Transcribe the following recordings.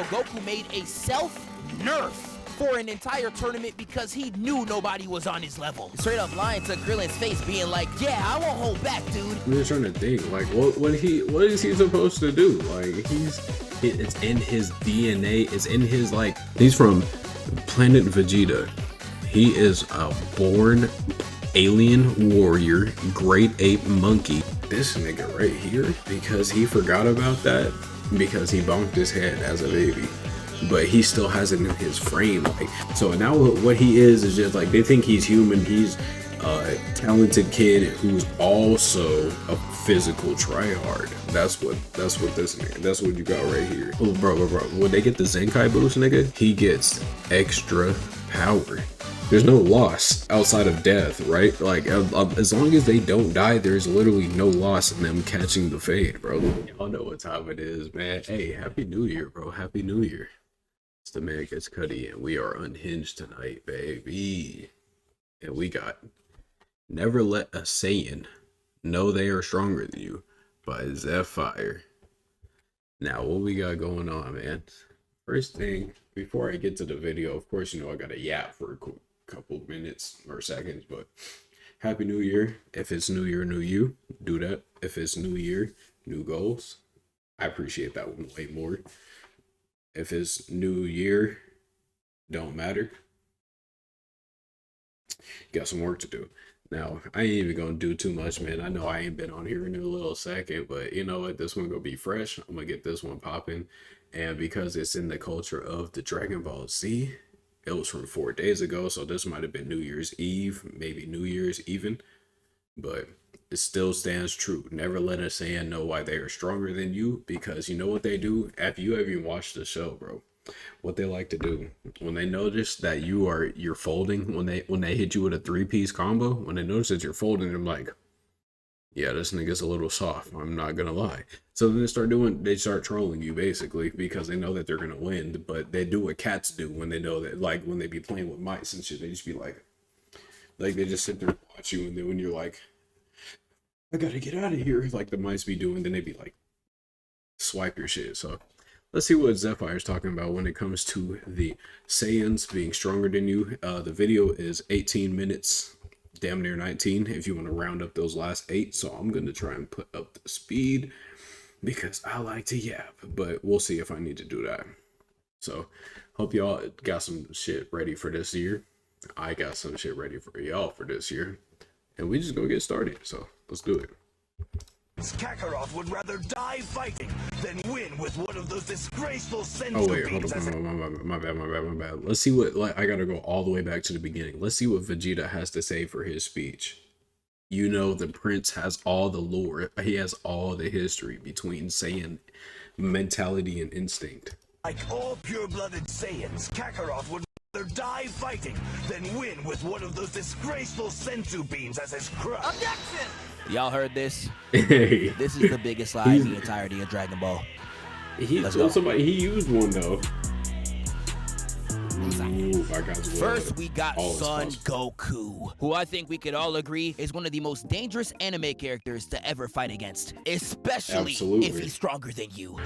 how Goku made a self-nerf for an entire tournament because he knew nobody was on his level. Straight up lying to Krillin's face, being like, yeah, I won't hold back, dude. I'm just trying to think, like, what is he supposed to do? Like, it's in his DNA, it's in his, like, he's from planet Vegeta. He is a born alien warrior, great ape monkey. This nigga right here, because he forgot about that, because he bonked his head as a baby. But he still has it in his frame, like, so now what he is just like, they think he's human. He's a talented kid who's also a physical tryhard. That's what this nigga, that's what you got right here. Oh, bro, when they get the Zenkai boost, nigga, he gets extra power. There's no loss outside of death, right? Like, as long as they don't die, there's literally no loss in them catching the fade, bro. Y'all know what time it is, man. Hey, happy new year, bro. Happy new year. It's the man GitzCuddy, and we are unhinged tonight, baby. And we got Never Let a Saiyan Know They Are Stronger Than You by Zephyr. Now, what we got going on, man? First thing, before I get to the video, of course, you know I got to yap for a couple minutes or seconds, but happy new year. If it's new year, new you, do that. If it's new year, new goals, I appreciate that one way more. If it's new year, don't matter. Got some work to do. Now, I ain't even gonna do too much, man. I know I ain't been on here in a little second, but you know what? This one gonna be fresh. I'm gonna get this one popping. And because it's in the culture of the Dragon Ball Z, it was from 4 days ago, so this might have been New Year's Eve, maybe New Year's even. But it still stands true. Never let a Saiyan know why they are stronger than you, because you know what they do? If you ever watched the show, bro, what they like to do when they notice that you're folding, when they hit you with a 3-piece combo, when they notice that you're folding, they're like, yeah, this nigga's a little soft, I'm not gonna lie. So then they start trolling you basically, because they know that they're gonna win. But they do what cats do when they know that, like when they be playing with mice and shit, they just be like they just sit there and watch you, and then when you're like, I gotta get out of here, like the mice be doing, then they be like, swipe your shit. So let's see what Zephyr's talking about when it comes to the Saiyans being stronger than you. The video is 18 minutes, damn near 19, if you want to round up those last 8. So I'm gonna try and put up the speed because I like to yap, but we'll see if I need to do that. So hope y'all got some shit ready for this year. I got some shit ready for y'all for this year, and we just gonna get started. So let's do it. Kakarot would rather die fighting than win with one of those disgraceful senzu Oh wait, hold beans. on, my bad. Let's see what, like, I gotta go all the way back to the beginning. Let's see what Vegeta has to say for his speech. You know, the prince has all the lore. He has all the history between Saiyan mentality and instinct. Like all pure-blooded Saiyans, Kakarot would rather die fighting than win with one of those disgraceful senzu beans as his crutch. Objection! Y'all heard this? Hey, This is the biggest lie in the entirety of Dragon Ball. he told somebody he used one though. Ooh, First, we got all is Son possible. Goku, who I think we could all agree is one of the most dangerous anime characters to ever fight against, especially Absolutely. if he's stronger than you.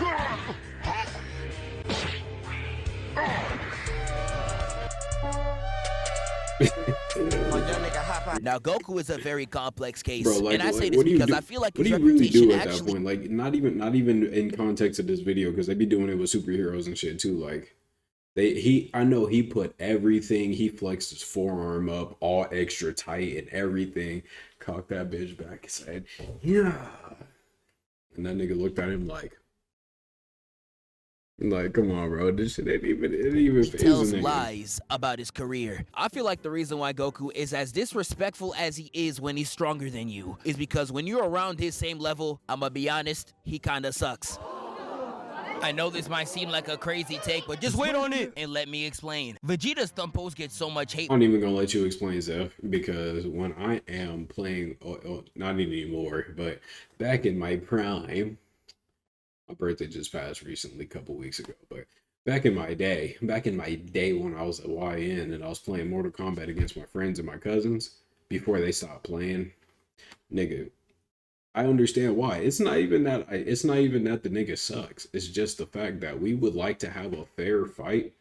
Now, Goku is a very complex case, Bro, like, and I say like, this what do you because do? I feel like What his do you really reputation do at that actually... point? Like, not even in context of this video, because they be doing it with superheroes and shit too. Like, I know he put everything. He flexed his forearm up, all extra tight and everything. Cocked that bitch back and said, "Yeah." And that nigga looked at him like, come on, bro. This shit ain't even. It ain't even. He tells lies about his career. I feel like the reason why Goku is as disrespectful as he is when he's stronger than you is because when you're around his same level, I'ma be honest, he kinda sucks. I know this might seem like a crazy take, but just wait on it and let me explain. Vegeta's thumb pose gets so much hate. I'm not even gonna let you explain, Zeph, because when I am playing, not anymore, but back in my prime, my birthday just passed recently, a couple weeks ago, but back in my day when I was at YN and I was playing Mortal Kombat against my friends and my cousins, before they stopped playing, nigga, I understand why. It's not even that. It's not even that the nigga sucks. It's just the fact that we would like to have a fair fight,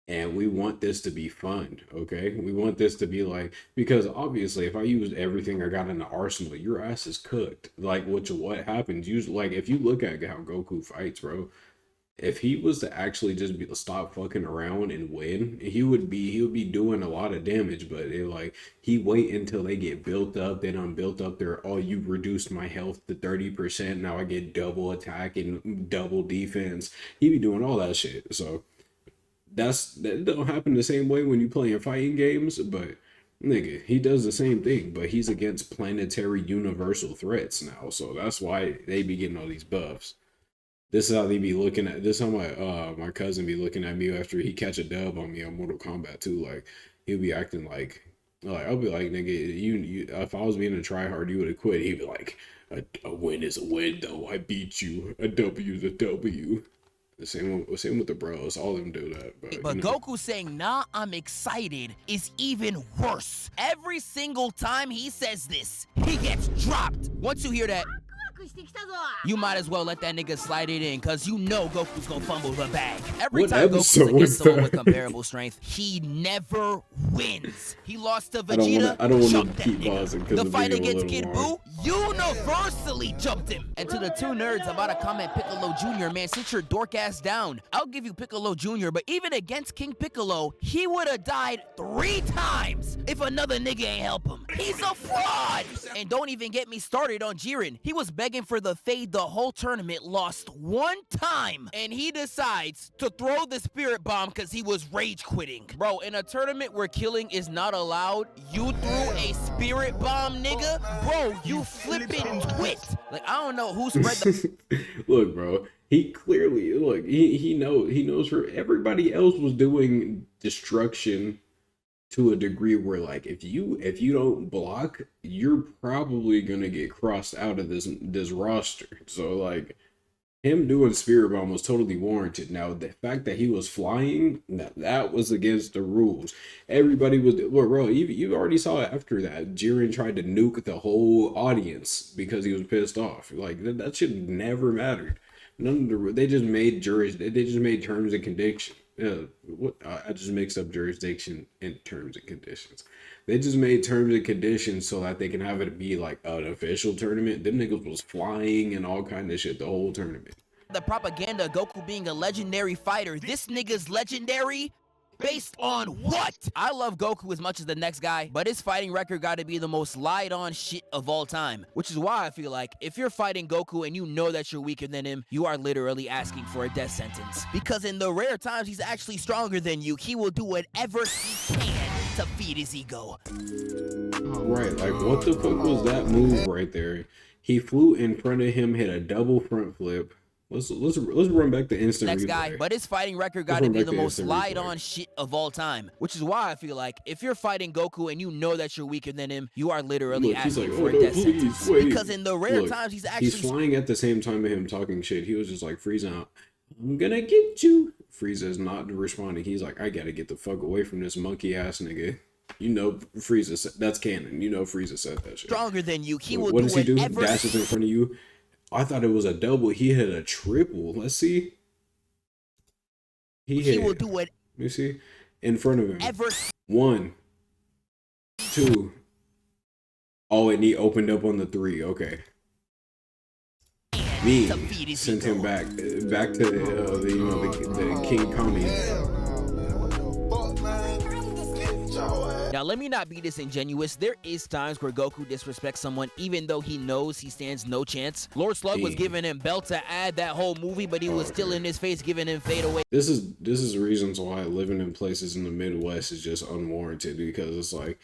and we want this to be fun. Okay, we want this to be like, because obviously, if I used everything I got in the arsenal, your ass is cooked. Like, what happens? Usually, like if you look at how Goku fights, bro. If he was to actually just stop fucking around and win, he would be doing a lot of damage. But he wait until they get built up. Then I'm built up there. Oh, you reduced my health to 30%. Now I get double attack and double defense. He be doing all that shit. So that don't happen the same way when you play in fighting games. But nigga, he does the same thing. But he's against planetary universal threats now. So that's why they be getting all these buffs. This is how they be looking at this. How my cousin be looking at me after he catch a dub on me on Mortal Kombat 2. Like he'll be acting like I'll be like, nigga, you if I was being a tryhard, you would have quit. He'd be like, a win is a win though. I beat you. A W is a W. The same with the bros. All of them do that. But Goku saying, nah, I'm excited is even worse. Every single time he says this, he gets dropped. Once you hear that, you might as well let that nigga slide it in, cause you know Goku's gonna fumble the bag. Every time Goku's against someone with comparable strength, he never wins. He lost to Vegeta. I don't want to keep pausing because the fight against Kid Buu universally jumped him. And to the two nerds about to comment Piccolo Jr., man, sit your dork ass down. I'll give you Piccolo Jr., but even against King Piccolo, he would have died 3 times if another nigga ain't help him. He's a fraud. And don't even get me started on Jiren. He was begging for the fade the whole tournament, lost 1 time, and he decides to throw the spirit bomb because he was rage quitting. Bro, in a tournament where killing is not allowed, you threw a spirit bomb, nigga? Bro, you flipping twit. Like, I don't know who spread the... Look, bro, he clearly, he knows for everybody else was doing destruction to a degree where, like, if you don't block, you're probably gonna get crossed out of this roster. So like, him doing Spirit Bomb was totally warranted. Now the fact that he was flying, that was against the rules. Everybody was, well, bro, you already saw it after that. Jiren tried to nuke the whole audience because he was pissed off. Like that shit never mattered. None of the, they just made terms and conditions. I just mixed up jurisdiction and terms and conditions. They just made terms and conditions so that they can have it be like an official tournament. Them niggas was flying and all kind of shit the whole tournament. The propaganda, Goku being a legendary fighter. This nigga's legendary based on what? I love Goku as much as the next guy, but his fighting record got to be the most lied on shit of all time. Which is why I feel like if you're fighting Goku and you know that you're weaker than him, you are literally asking for a death sentence. Because in the rare times he's actually stronger than you, he will do whatever he can to feed his ego. Right, like what the fuck was that move right there? He flew in front of him, hit a double front flip. Let's run back the instant next replay. Guy, but his fighting record got to be the most lied on shit of all time. Which is why I feel like if you're fighting Goku and you know that you're weaker than him, you are literally asking for a death sentence. Because in the rare times he's flying at the same time of him talking shit. He was just like Frieza out. I'm gonna get you. Frieza's not responding. He's like, I gotta get the fuck away from this monkey ass nigga. You know Frieza said, that's canon. You know Frieza said that shit. Stronger than you. He will what do does he do? Whatever. Dashes in front of you. I thought it was a double. He hit a triple. Let's see. He will do it. Let me see. In front of him. 1, 2. Oh, and he opened up on the 3. Okay. Me sent him back to the King Kami. Now, let me not be disingenuous. There is times where Goku disrespects someone even though he knows he stands no chance. Lord Slug was giving him belt to add that whole movie, but he was still in his face giving him fade away. This is reasons why living in places in the Midwest is just unwarranted, because it's like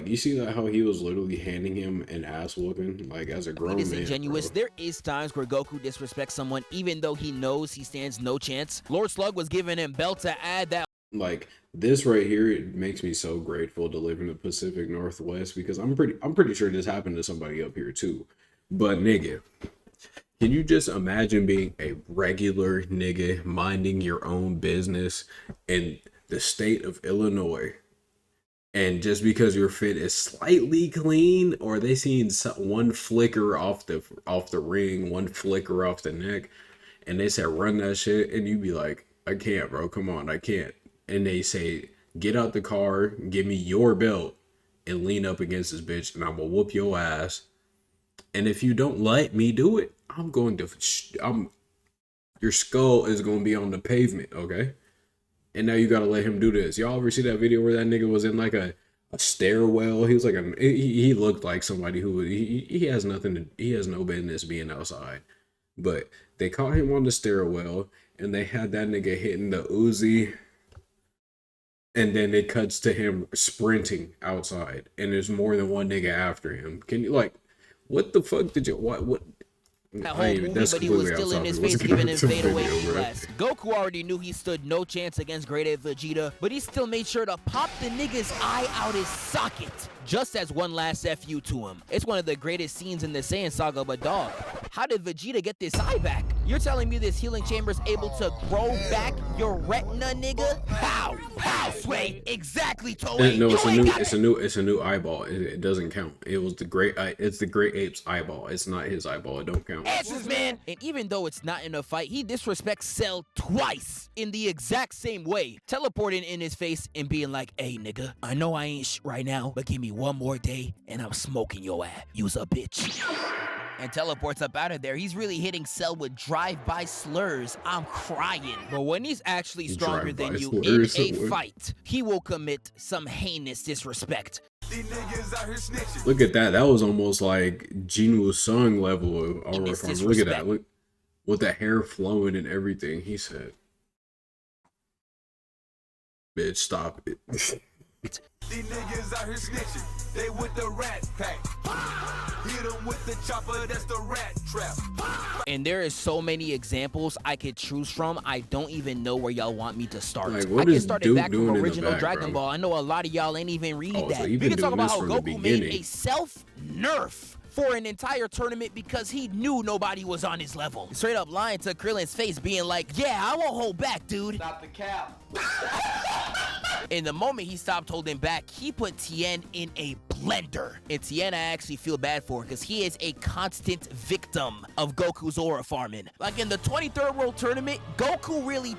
you see that how he was literally handing him an ass whooping, like as a grown man. Disingenuous. There is times where Goku disrespects someone even though he knows he stands no chance. Lord Slug was giving him belt to add that. Like this right here, it makes me so grateful to live in the Pacific Northwest, because I'm pretty sure this happened to somebody up here too. But nigga, can you just imagine being a regular nigga minding your own business in the state of Illinois, And just because your fit is slightly clean, or they seen one flicker off the ring, one flicker off the neck, and they said run that shit, and you be like, I can't, bro, come on, I can't. And they say, get out the car, give me your belt, and lean up against this bitch, and I'm gonna whoop your ass. And if you don't let me do it, your skull is gonna be on the pavement, okay? And now you gotta let him do this. Y'all ever see that video where that nigga was in like a stairwell? He was like he looked like somebody who he has no business being outside. But they caught him on the stairwell, and they had that nigga hitting the Uzi, and then it cuts to him sprinting outside, and there's more than one nigga after him. Can you, like, what the fuck did you, what? That whole movie, but he was still in his face, giving his fadeaway blast. Goku already knew he stood no chance against Great Ape Vegeta, but he still made sure to pop the nigga's eye out his socket, just as one last FU to him. It's one of the greatest scenes in the Saiyan saga, but dog, how did Vegeta get this eye back? You're telling me this healing chamber's able to grow back your retina, nigga? How? How, Sway? Exactly, Toei. No, it's a new eyeball. It doesn't count. It was it's the Great Ape's eyeball. It's not his eyeball. It don't count. Answers, man. And even though it's not in a fight, he disrespects Cell twice in the exact same way, teleporting in his face and being like, hey, nigga, I know I ain't right now, but give me one more day and I'm smoking your ass. You's a bitch. And teleports up out of there. He's really hitting Cell with drive-by slurs. I'm crying. But when he's actually stronger than you in a fight, he will commit some heinous disrespect. Look at that. That was almost like Jinwoo Sung level of Aura. Look at that. Look, with the hair flowing and everything. He said, bitch, stop it. These niggas out here snitching, they with the rat pack. Hit them with the chopper, that's the rat trap. And there is so many examples I could choose from. I don't even know where y'all want me to start. Like, I can start it back from original Dragon Ball. I know a lot of y'all ain't even read that. So we can talk about how Goku made a self-nerf for an entire tournament because he knew nobody was on his level. Straight up lying to Krillin's face, being like, yeah, I won't hold back, dude. Stop the cap. In the moment he stopped holding back, he put Tien in a blender. And Tien I actually feel bad for because he is a constant victim of Goku's aura farming. Like in the 23rd World Tournament, Goku really...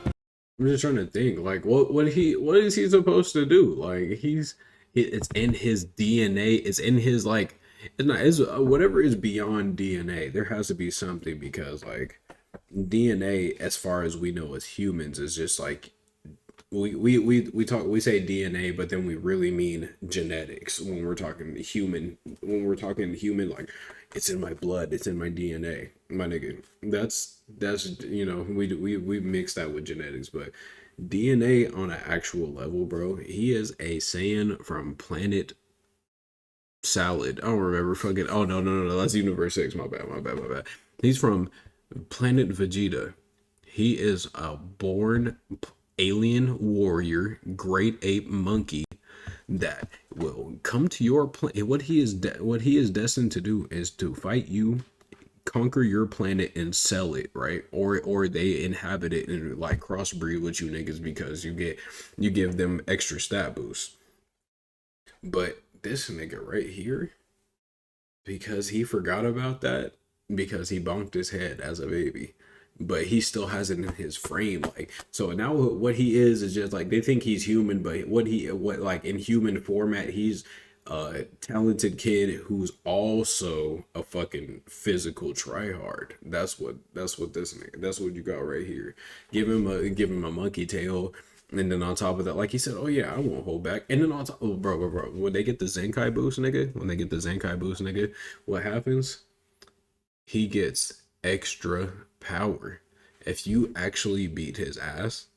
I'm just trying to think, like, what is he supposed to do? Like, it's in his DNA. It's in his, like, it's whatever is beyond DNA. There has to be something, because, like, DNA, as far as we know as humans, is just like, we say DNA, but then we really mean genetics when we're talking human. When we're talking human, like, it's in my blood, it's in my DNA, my nigga. That's you know, we mix that with genetics, but DNA on an actual level, bro. He is a Saiyan from planet Salad. I don't remember fucking. Oh no, that's Universe 6. My bad. He's from planet Vegeta. He is a born alien warrior, great ape monkey that will come to your planet. What he is destined to do is to fight you, conquer your planet, and sell it, right? Or they inhabit it and like crossbreed with you niggas because you give them extra stat boosts. But this nigga right here, because he forgot about that, because he bonked his head as a baby, but he still has it in his frame. Like, so now what he is just like, they think he's human, but what like in human format, he's a talented kid who's also a fucking physical tryhard. That's what this nigga, that's what you got right here. Give him a monkey tail. And then on top of that, like he said, oh yeah, I won't hold back. And then on top, bro, when they get the Zenkai boost, nigga, what happens? He gets extra power. If you actually beat his ass,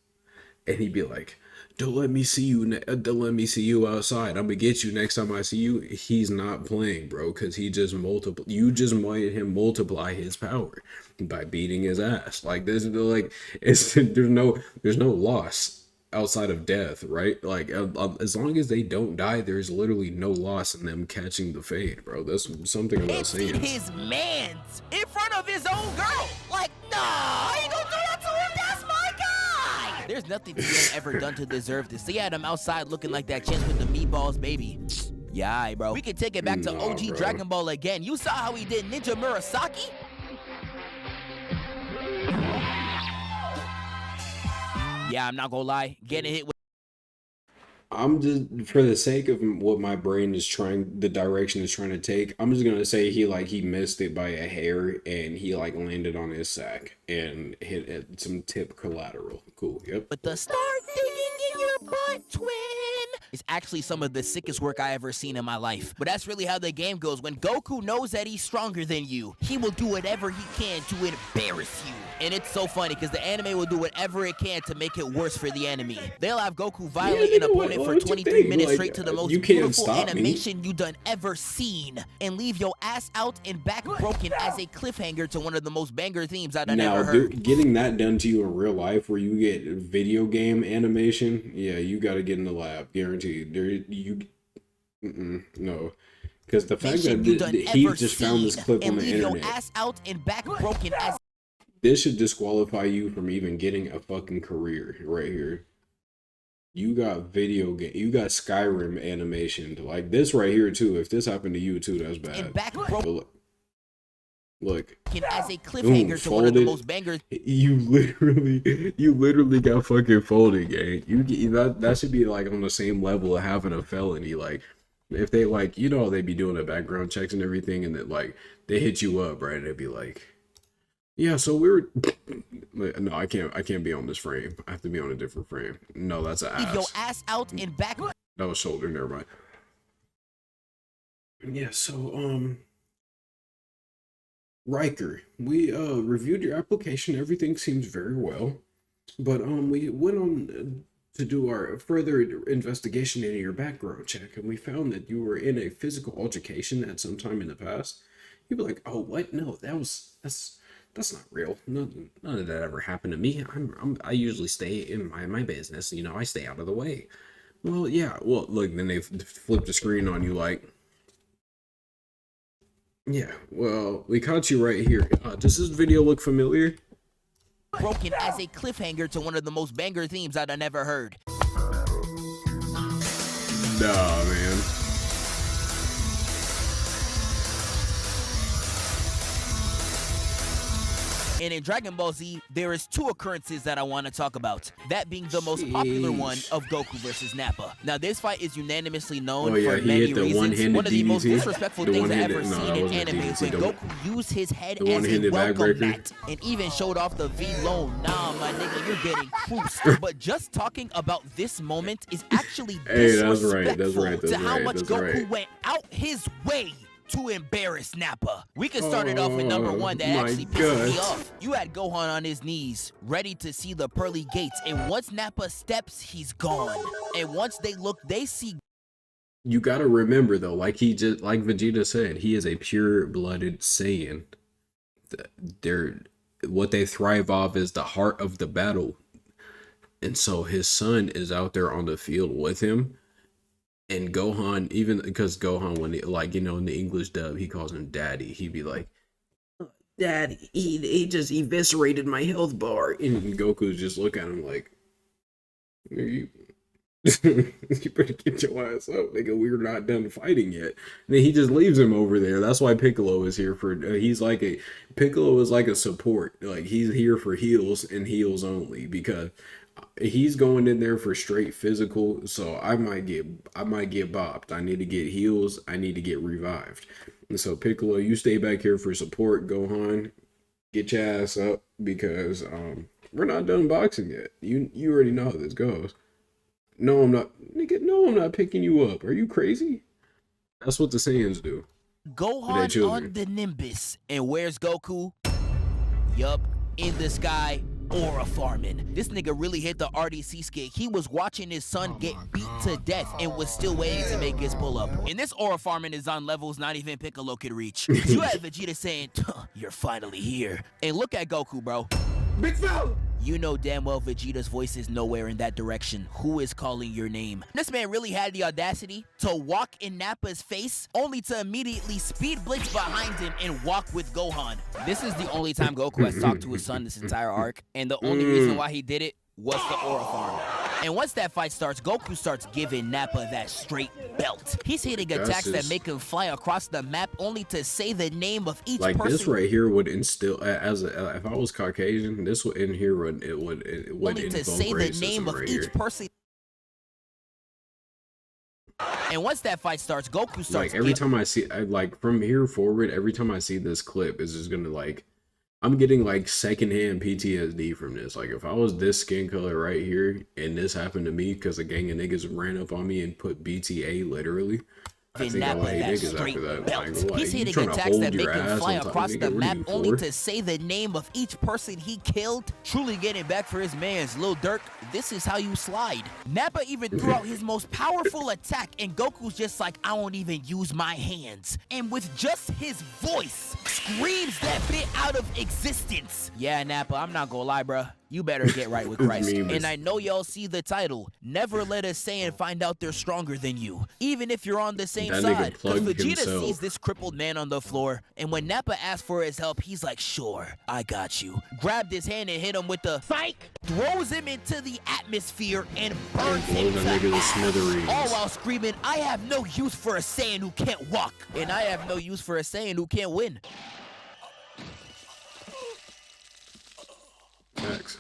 and he'd be like, don't let me see you outside, I'm gonna get you next time I see you. He's not playing, bro, because you just made him multiply his power by beating his ass. Like, there's no loss outside of death, right? Like, as long as they don't die, there's literally no loss in them catching the fade, bro. That's something about saying. His mans in front of his own girl. Like, nah, I ain't gonna do that to him. That's my guy. There's nothing Saiyan ever done to deserve this. They had him outside looking like that chance with the meatballs, baby. Yeah, alright, bro. We can take it back to OG bro. Dragon Ball again. You saw how he did Ninja Murasaki? Yeah, I'm not gonna lie. Getting hit with I'm just, for the sake of what my brain is trying, the direction it's trying to take, I'm just gonna say he missed it by a hair and he like landed on his sack and hit at some tip collateral. Cool. Yep. But the start digging in your butt, twin, is actually some of the sickest work I ever seen in my life. But that's really how the game goes. When Goku knows that he's stronger than you, he will do whatever he can to embarrass you. And it's so funny because the anime will do whatever it can to make it worse for the enemy. They'll have Goku violate an opponent for 23 minutes straight to the most beautiful animation you done ever seen, and leave your ass out and back broken as a cliffhanger to one of the most banger themes I've ever heard. Getting that done to you in real life, where you get video game animation, yeah, you got to get in the lab, guaranteed. No. Because the fact that he just found this clip on the internet, your ass out and back broken as this should disqualify you from even getting a fucking career right here. You got you got Skyrim animation like this right here too. If this happened to you too, that's bad. And back broken. Look. As a cliffhanger to one of the most bangers. You literally got fucking folded, gang. That should be like on the same level of having a felony. Like, if they like, they be doing the background checks and everything, and then like they hit you up, right? They'd be like, yeah, so no, I can't be on this frame. I have to be on a different frame. No, that's an ass. Leave your ass out and back. That was shoulder, never mind. Yeah, so Riker, we reviewed your application. Everything seems very well, but we went on to do our further investigation into your background check, and we found that you were in a physical altercation at some time in the past. You'd be like, oh, what? No, that's not real. None of that ever happened to me. I usually stay in my business. I stay out of the way. Well, yeah. Well, look, then they flip the screen on you like, yeah. Well, we caught you right here. Does this video look familiar? Broken as a cliffhanger to one of the most banger themes I'd never heard. Nah, man. And in Dragon Ball Z, there is two occurrences that I want to talk about. That being the most popular one of Goku versus Nappa. Now, this fight is unanimously known for many reasons. One of the most disrespectful things I've ever seen in anime is when Goku used his head as a welcome mat and even showed off the V-Lone. Nah, my nigga, you're getting cruised. But just talking about this moment is actually disrespectful to how much Goku went out his way to embarrass Nappa. We can start it off with number one that actually pissed me off. You had Gohan on his knees, ready to see the pearly gates, and once Nappa steps, he's gone. And once they look, they see. You gotta remember though, like Vegeta said, he is a pure-blooded Saiyan. What they thrive off is the heart of the battle. And so his son is out there on the field with him. And Gohan, even because Gohan, when in the English dub, he calls him Daddy. He'd be like, Daddy, he just eviscerated my health bar. And Goku's just look at him like, you better get your ass up, nigga. We're not done fighting yet. And then he just leaves him over there. That's why Piccolo is here for. Piccolo is like a support. Like, he's here for heals and heals only, because he's going in there for straight physical, so I might get bopped. I need to get heals. I need to get revived. And so Piccolo, you stay back here for support. Gohan, get your ass up, because we're not done boxing yet. You already know how this goes. No, I'm not, nigga. No, I'm not picking you up. Are you crazy? That's what the Saiyans do. Gohan on the Nimbus, and where's Goku? Yup, in the sky. Aura farming. This nigga really hit the RDC skate. He was watching his son get beat to death and was still waiting to make his pull up. And this aura farming is on levels not even Piccolo could reach. You had Vegeta saying, you're finally here. And look at Goku, bro. Big fella! You know damn well Vegeta's voice is nowhere in that direction. Who is calling your name? This man really had the audacity to walk in Nappa's face, only to immediately speed blitz behind him and walk with Gohan. This is the only time Goku has talked to his son this entire arc, and the only reason why he did it was the Aura Farm. And once that fight starts, Goku starts giving Nappa that straight belt. He's hitting attacks that make him fly across the map only to say the name of each person. Like this right here would instill, if I was Caucasian, this would in here would only to say the name of each person. And once that fight starts, Goku starts like every time I see, like from here forward, every time I see this clip, it's just gonna like, I'm getting like secondhand PTSD from this. Like if I was this skin color right here and this happened to me because a gang of niggas ran up on me and put BTA literally, I think I'll hate niggas after that. He's hitting attacks that make him fly across the map only to say the name of each person he killed. Truly getting back for his mans, Lil Durk. This is how you slide. Nappa even threw out his most powerful attack, and Goku's just like, I won't even use my hands. And with just his voice, screams that bit out of existence. Yeah, Nappa, I'm not gonna lie, bruh. You better get right with Christ. And I know y'all see the title. Never let a Saiyan find out they're stronger than you, even if you're on the same side. Because Vegeta sees this crippled man on the floor, and when Nappa asks for his help, he's like, sure, I got you. Grabbed his hand and hit him with the psych, throws him into the atmosphere, and burns him to ash. All while screaming, I have no use for a Saiyan who can't walk, and I have no use for a Saiyan who can't win. Facts.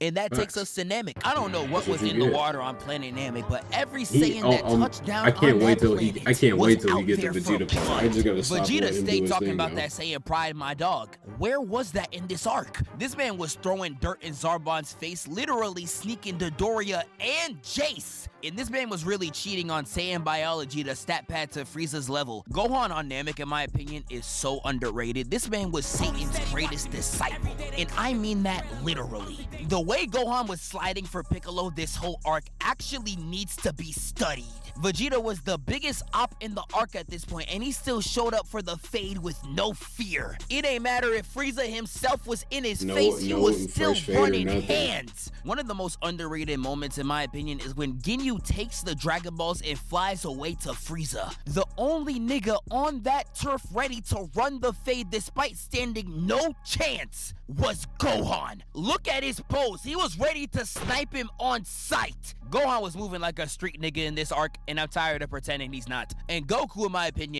And that takes us to Namek. I don't know what was in the water on planet Namek, but every Saiyan that touched down I can't on wait that till planet I can't wait till was he gets out the there Vegeta for part. I just gotta stop Vegeta letting him do stayed his talking thing, about yo. that Saiyan pride, my dog. Where was that in this arc? This man was throwing dirt in Zarbon's face, literally sneaking Dodoria and Jace. And this man was really cheating on Saiyan biology to stat pad to Frieza's level. Gohan on Namek, in my opinion, is so underrated. This man was Satan's greatest disciple, and I mean that literally. The way Gohan was sliding for Piccolo this whole arc actually needs to be studied. Vegeta was the biggest op in the arc at this point, and he still showed up for the fade with no fear. It ain't matter if Frieza himself was in his face, he was still running hands. One of the most underrated moments, in my opinion, is when Ginyu takes the Dragon Balls and flies away to Frieza. The only nigga on that turf ready to run the fade despite standing no chance was Gohan. Look at his pose. He was ready to snipe him on sight. Gohan was moving like a street nigga in this arc, and I'm tired of pretending he's not. And Goku, in my opinion,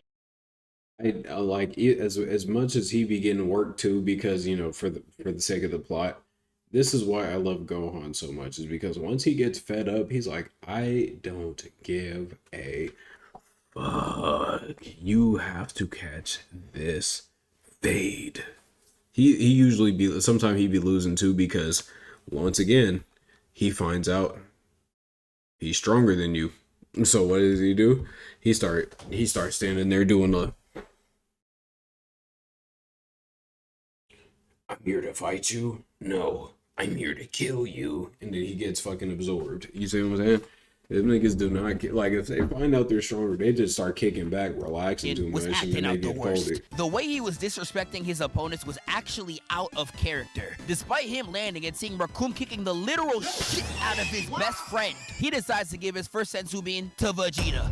I like it as much as he be getting work too, because you know, for the sake of the plot. This is why I love Gohan so much, is because once he gets fed up, he's like, I don't give a fuck. You have to catch this fade. He usually be, sometimes he be losing too, because once again, he finds out he's stronger than you. So what does he do? He starts standing there doing the, I'm here to fight you. No, I'm here to kill you. And then he gets fucking absorbed. You see what I'm saying? Them niggas do not get, like, if they find out they're stronger, they just start kicking back, relaxing too much, and then they get folded. The way he was disrespecting his opponents was actually out of character. Despite him landing and seeing Raccoon kicking the literal shit out of his best friend, he decides to give his first Senzu Bean to Vegeta.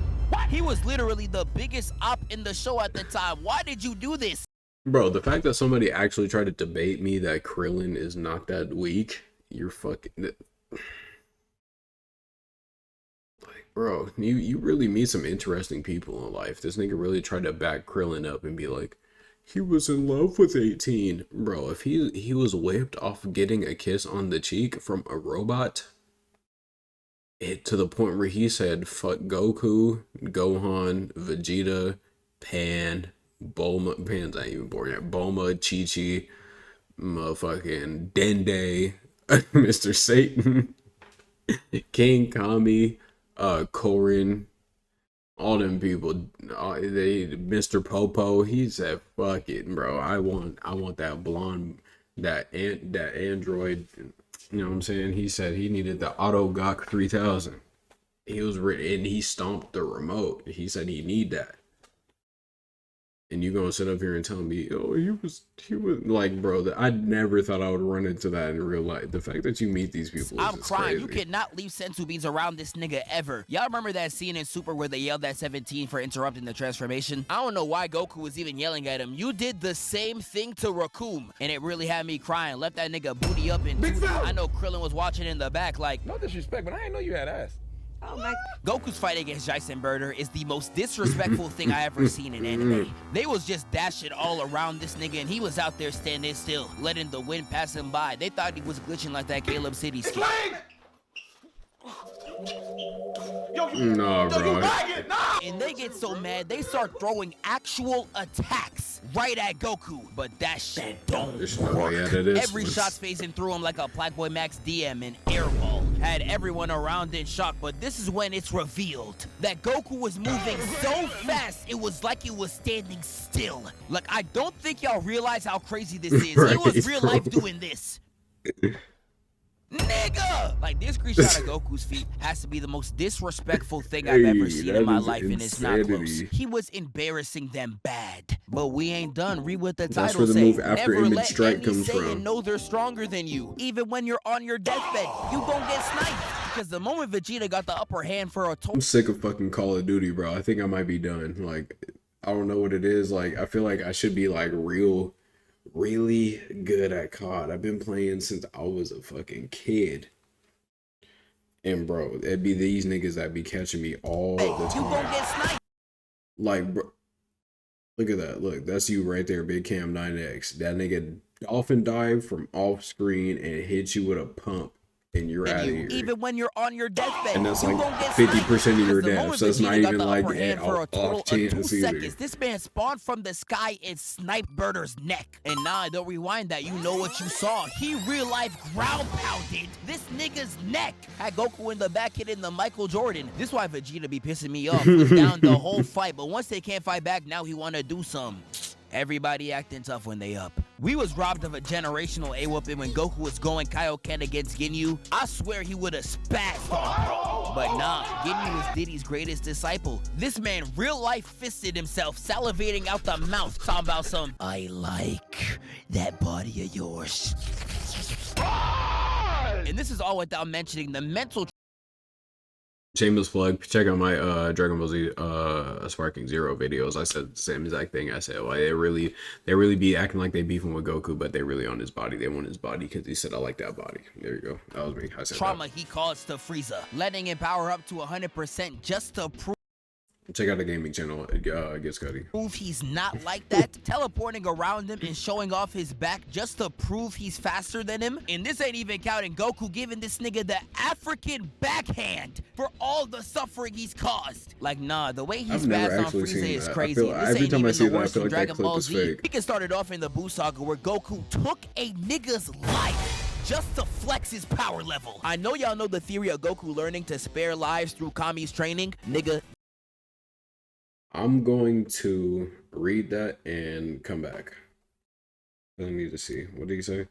He was literally the biggest op in the show at the time. Why did you do this? Bro, the fact that somebody actually tried to debate me that Krillin is not that weak, you're fucking... Bro, you really meet some interesting people in life. This nigga really tried to back Krillin up and be like, he was in love with 18. Bro, if he was whipped off getting a kiss on the cheek from a robot, to the point where he said, fuck Goku, Gohan, Vegeta, Pan, Bulma, Pan's not even born yet, Bulma, Chi-Chi, motherfucking Dende, Mr. Satan, King Kami, Korin, all them people, Mr. Popo, he said, fuck it, bro. I want that blonde, that android, you know what I'm saying? He said he needed the Auto Gok 3000. He was ready, and he stomped the remote. He said he need that. And you gonna sit up here and tell me, oh, he was like, bro, I never thought I would run into that in real life. The fact that you meet these people is I'm just crying. crazy. You cannot leave sensu beans around this nigga ever. Y'all remember that scene in Super where they yelled at 17 for interrupting the transformation? I don't know why Goku was even yelling at him. You did the same thing to Raccoon, and it really had me crying. Left that nigga booty up in 2D. I know Krillin was watching in the back like, No disrespect, but I didn't know you had ass. Oh my. Goku's fight against Jason Birder is the most disrespectful thing I ever seen in anime. They was just dashing all around this nigga, and he was out there standing still, letting the wind pass him by. They thought he was glitching like that Caleb City skit. No, bro. And they get so mad, they start throwing actual attacks right at Goku. But that shit don't There's no work. way out of this. Every shot's phasing through him like a Blackboy Max DM and airball. Had everyone around in shock, but this is when it's revealed that Goku was moving so fast, it was like he was standing still. Like, I don't think y'all realize how crazy this is. He was Right, real bro. life doing this. Nigga! Like, this screenshot of Goku's feet has to be the most disrespectful thing I've ever seen in my life, and it's not close. insanity. He was embarrassing them bad. But we ain't done. Read what the That's title where the say. move after Never image let strike any comes Saiyan from. know they're stronger than you. Even when you're on your deathbed, you gon' get sniped. Because the moment Vegeta got the upper hand for a total... I'm sick of fucking Call of Duty, bro. I think I might be done. Like, I don't know what it is. Like, I feel like I should be like really good at COD. I've been playing since I was a fucking kid. And bro, it'd be these niggas that be catching me all the You gon' time. get sniped. Like, bro, look at that. Look, that's you right there, Big Cam 9X. That nigga dolphin dive from off screen and hit you with a pump, and you're out of here. Even when you're on your deathbed, And that's you like gon' get 50% of your sniped. 'Cause the death, moment so it's not Vegeta got even the like upper hand for a off total of chance 2 either. seconds. This man spawned from the sky and sniped Birder's neck. And nah, don't rewind that. You know what you saw. He real life ground pounded this nigga's neck. Had Goku in the back hitting the Michael Jordan. This is why Vegeta be pissing me off. He was down the whole fight, but once they can't fight back, now he wanna do some. Everybody acting tough when they up. We was robbed of a generational A-whooping when Goku was going Kaioken against Ginyu. I swear he would have spazzed on bro. But nah, Ginyu was Diddy's greatest disciple. This man real life fisted himself, salivating out the mouth, talking about some, I like that body of yours. And this is all without mentioning the mental Shameless plug. Check out my Dragon Ball Z Sparking Zero videos. I said the same exact thing. I said, well, they really be acting like they beefing with Goku, but they really on his body. They want his body because he said, I like that body. There you go. That was me. I said trauma he caused to Frieza, letting him power up to 100% just to prove Check out the gaming channel. GitzCuddy. he's not like that, teleporting around him and showing off his back just to prove he's faster than him. And this ain't even counting Goku giving this nigga the African backhand for all the suffering he's caused. Like, nah, the way he's I've never passed on actually Frieza seen is that. I crazy. feel- This every ain't time I even see the that, I worst feel in like that Dragon clip Ball is Z. fake. We can start it off in the Buu saga where Goku took a nigga's life just to flex his power level. I know y'all know the theory of Goku learning to spare lives through Kami's training. Nigga, I'm going to read that and come back. I need to see. What did he say?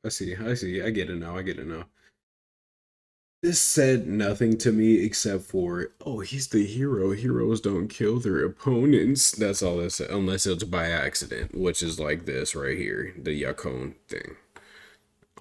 I see. I get it now. This said nothing to me except for, oh, he's the hero. Heroes don't kill their opponents. That's all this said, unless it's by accident, which is like this right here, the Yakone thing.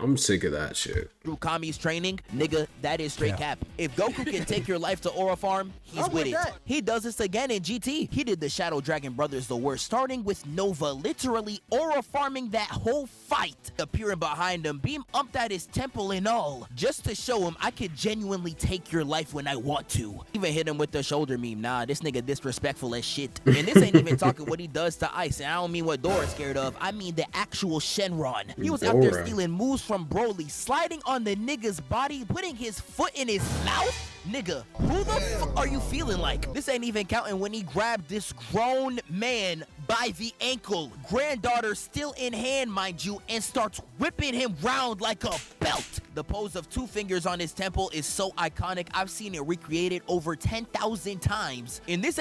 I'm sick of that shit. through Kami's training, nigga, that is straight cap. If Goku can take your life to Aura Farm, he's with it. He does this again in GT. He did the Shadow Dragon Brothers the worst, starting with Nova literally Aura farming that whole fight, appearing behind him, beam upped at his temple and all, just to show him I could genuinely take your life when I want to. Even hit him with the shoulder meme. Nah, this nigga disrespectful as shit. And this ain't even talking what he does to Ice, and I don't mean what Dora's scared of, I mean the actual Shenron. He was out there stealing moves from Broly, sliding on the nigga's body, putting his foot in his mouth? Nigga, who the fuck are you feeling like? This ain't even counting when he grabbed this grown man by the ankle, granddaughter still in hand, mind you, and starts whipping him round like a belt. The pose of 2 fingers on his temple is so iconic, I've seen it recreated over 10,000 times. In this,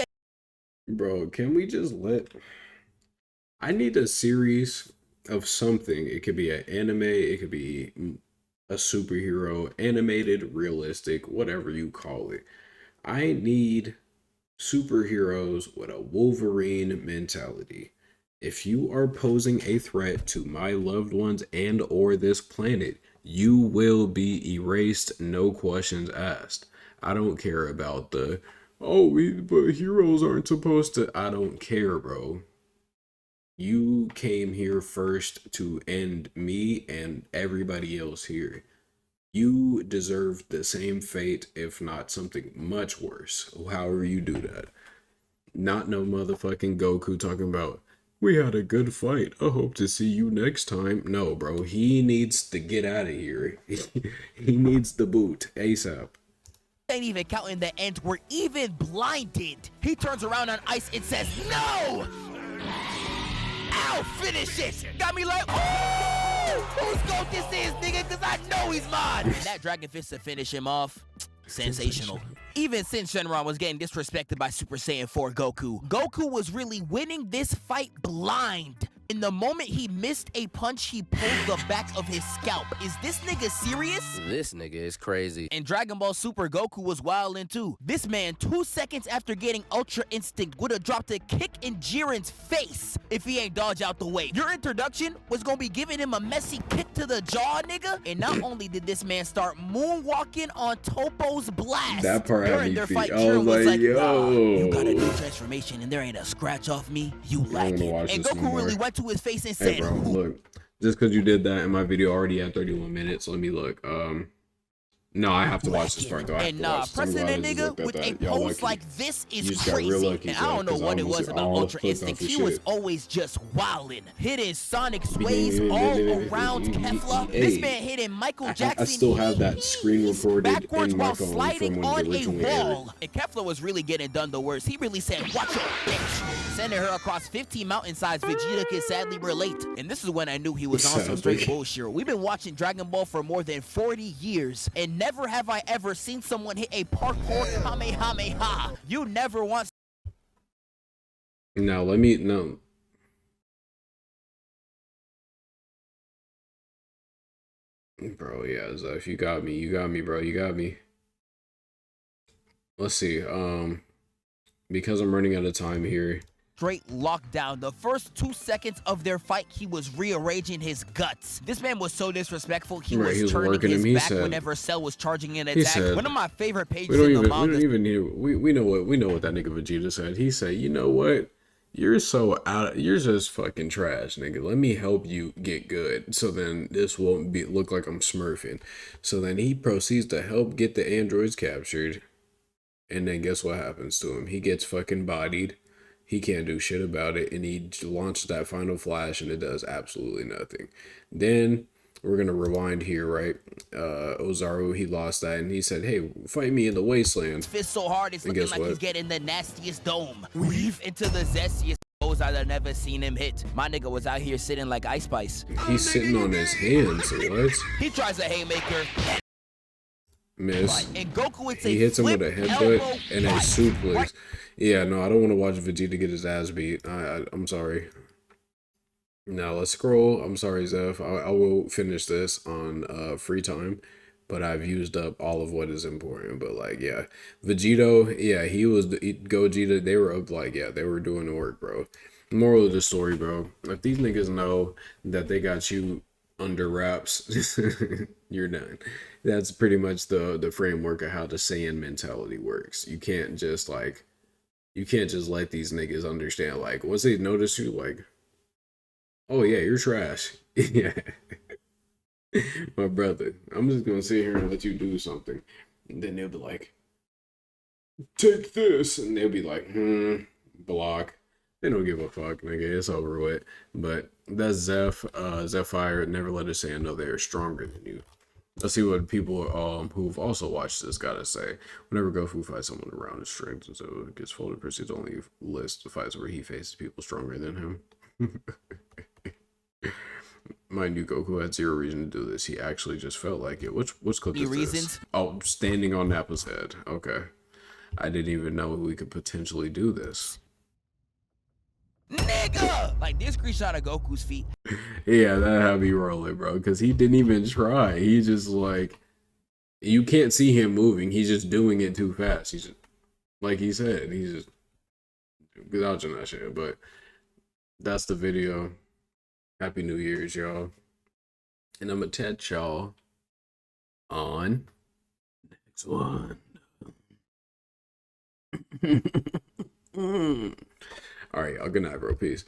bro, can we just I need a series of something. It could be an anime, it could be a superhero, animated, realistic, whatever you call it. I need superheroes with a Wolverine mentality. If you are posing a threat to my loved ones and or this planet, you will be erased, no questions asked. I don't care about the, but heroes aren't supposed to. I don't care, bro. You came here first to end me and everybody else here. You deserve the same fate, if not something much worse. However you do that. Not no motherfucking Goku talking about, we had a good fight. I hope to see you next time. No, bro. He needs to get out of here. He needs the boot ASAP. Ain't even counting the end. We're even blinded. He turns around on Ice and says, no! Ow, finish it! Got me like, oh! Whose goat this is, nigga? Cause I know he's mine. And that Dragon Fist to finish him off, sensational. Even since Shenron was getting disrespected by Super Saiyan 4 Goku, Goku was really winning this fight blind. In the moment he missed a punch, he pulled the back of his scalp. Is this nigga serious? This nigga is crazy. And Dragon Ball Super Goku was wildin' too. This man, 2 seconds after getting Ultra Instinct, would have dropped a kick in Jiren's face if he ain't dodge out the way. Your introduction was gonna be giving him a messy kick to the jaw, nigga. And not only did this man start moonwalking on Toppo's blast, that part during their fight, Jiren was like, yo, you got a new transformation and there ain't a scratch off me. You like it. And Goku really went to his face and said, hey bro, look, just because you did that in my video already at 31 minutes, let me look. No, I have to watch this part though. And pressing a nigga with a pose like this is crazy. And I don't know what it was about Ultra Instinct. He was always just wildin', hitting sonic sways all around Kefla. This man hitting Michael Jackson. I still have that screen recorded backwards in my while phone sliding from on when it a originally aired. wall. And Kefla was really getting done the worst. He really said, watch your bitch. Sending her across 15 mountainsides, Vegeta could sadly relate. And this is when I knew he was on some straight bullshit. We've been watching Dragon Ball for more than 40 years, and never have I ever seen someone hit a parkour Kamehameha. You never want. Now let me know. Bro, yeah, Zeph, you got me, bro, you got me. Let's see, because I'm running out of time here. Straight lockdown. The first 2 seconds of their fight, he was rearranging his guts. This man was so disrespectful. He was turning his back whenever Cell was charging an attack. One of my favorite pages in the manga. We know what that nigga Vegeta said. He said, you know what? You're just fucking trash, nigga. Let me help you get good. So then this won't look like I'm smurfing. So then he proceeds to help get the androids captured. And then guess what happens to him? He gets fucking bodied. He can't do shit about it, and he launched that final flash, and it does absolutely nothing. Then we're gonna rewind here, right? Ozaru, he lost that, and he said, "Hey, fight me in the wasteland." Fist so hard, it's looking like he's getting the nastiest dome. Weave into the zestiest pose I've never seen him hit. My nigga was out here sitting like Ice Spice. He's sitting on his hands. What? He tries a haymaker. Miss. And Goku, he hits him with a headbutt and a suplex. Yeah, no, I don't want to watch Vegeta get his ass beat. I'm sorry. Now let's scroll. I'm sorry, Zeph. I will finish this on free time, but I've used up all of what is important. But like, yeah, Vegito, yeah, Gogeta. They were up like, yeah, they were doing the work, bro. Moral of the story, bro. If these niggas know that they got you under wraps, you're done. That's pretty much the framework of how the Saiyan mentality works. You can't just let these niggas understand, like, once they notice you, like, oh yeah, you're trash. Yeah. My brother, I'm just gonna sit here and let you do something. And then they'll be like, take this. And they'll be like, block. They don't give a fuck, nigga. It's over with. But that's Zephyr. Never let a Saiyan know they're stronger than you. Let's see what people who've also watched this gotta say. Whenever Goku fights someone around his strength, and so it gets folded, proceeds only list the fights where he faces people stronger than him. Mind you, Goku had zero reason to do this. He actually just felt like it. Which clip is this? Oh, standing on Nappa's head. Okay. I didn't even know we could potentially do this. Nigga! Like this screenshot of Goku's feet. Yeah, that had me rolling, bro. Because he didn't even try. He just like, you can't see him moving. He's just doing it too fast. He's just, like he said, he's just dodging that shit. But that's the video. Happy New Year's, y'all. And I'm gonna catch y'all on next one. All right, y'all. Good night, bro. Peace.